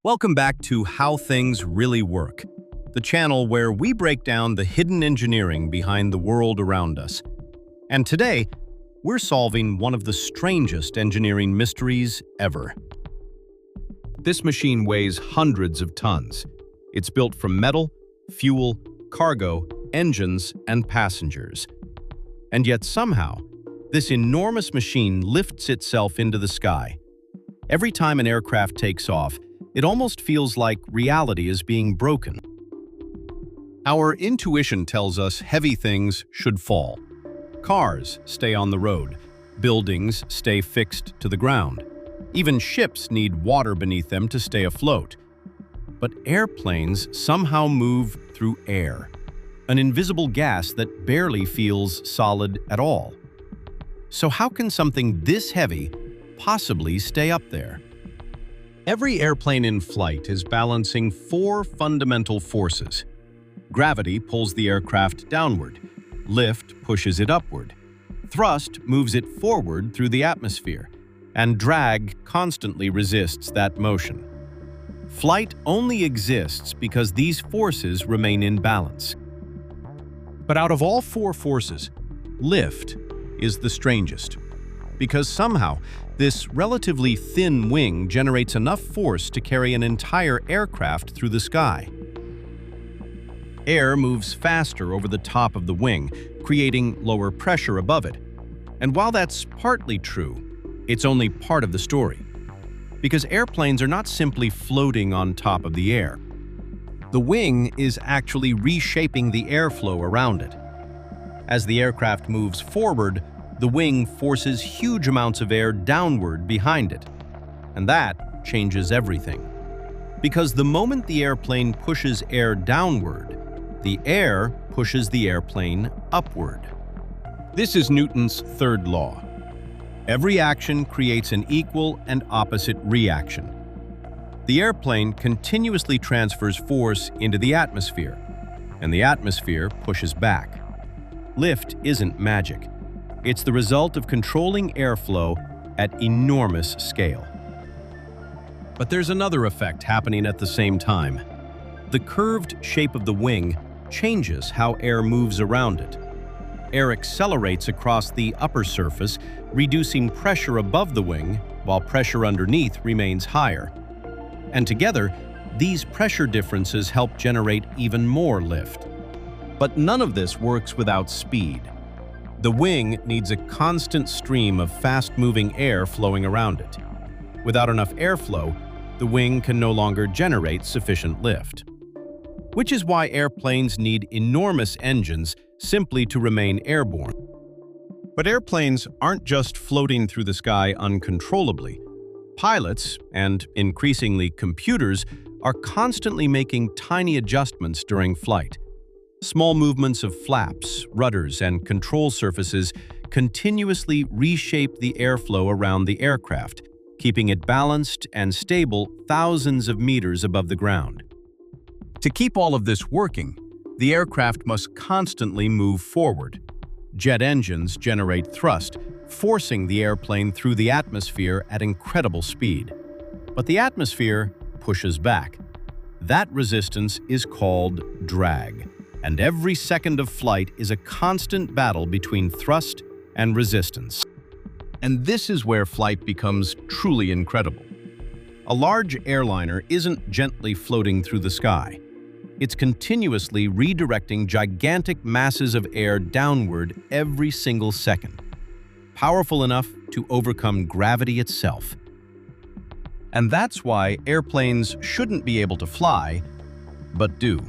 Welcome back to How Things Really Work, the channel where we break down the hidden engineering behind the world around us. And today, we're solving one of the strangest engineering mysteries ever. This machine weighs hundreds of tons. It's built from metal, fuel, cargo, engines, and passengers. And yet somehow, this enormous machine lifts itself into the sky. Every time an aircraft takes off, it almost feels like reality is being broken. Our intuition tells us heavy things should fall. Cars stay on the road. Buildings stay fixed to the ground. Even ships need water beneath them to stay afloat. But airplanes somehow move through air, an invisible gas that barely feels solid at all. So how can something this heavy possibly stay up there? Every airplane in flight is balancing four fundamental forces. Gravity pulls the aircraft downward. Lift pushes it upward. Thrust moves it forward through the atmosphere. And drag constantly resists that motion. Flight only exists because these forces remain in balance. But out of all four forces, lift is the strangest. Because somehow, this relatively thin wing generates enough force to carry an entire aircraft through the sky. Air moves faster over the top of the wing, creating lower pressure above it. And while that's partly true, it's only part of the story. Because airplanes are not simply floating on top of the air. The wing is actually reshaping the airflow around it. As the aircraft moves forward, the wing forces huge amounts of air downward behind it. And that changes everything. Because the moment the airplane pushes air downward, the air pushes the airplane upward. This is Newton's third law. Every action creates an equal and opposite reaction. The airplane continuously transfers force into the atmosphere, and the atmosphere pushes back. Lift isn't magic. It's the result of controlling airflow at enormous scale. But there's another effect happening at the same time. The curved shape of the wing changes how air moves around it. Air accelerates across the upper surface, reducing pressure above the wing, while pressure underneath remains higher. And together, these pressure differences help generate even more lift. But none of this works without speed. The wing needs a constant stream of fast-moving air flowing around it. Without enough airflow, the wing can no longer generate sufficient lift. Which is why airplanes need enormous engines simply to remain airborne. But airplanes aren't just floating through the sky uncontrollably. Pilots, and increasingly computers, are constantly making tiny adjustments during flight. Small movements of flaps, rudders, and control surfaces continuously reshape the airflow around the aircraft, keeping it balanced and stable thousands of meters above the ground. To keep all of this working, the aircraft must constantly move forward. Jet engines generate thrust, forcing the airplane through the atmosphere at incredible speed. But the atmosphere pushes back. That resistance is called drag. And every second of flight is a constant battle between thrust and resistance. And this is where flight becomes truly incredible. A large airliner isn't gently floating through the sky. It's continuously redirecting gigantic masses of air downward every single second, powerful enough to overcome gravity itself. And that's why airplanes shouldn't be able to fly, but do.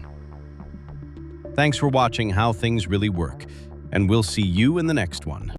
Thanks for watching How Things Really Work, and we'll see you in the next one.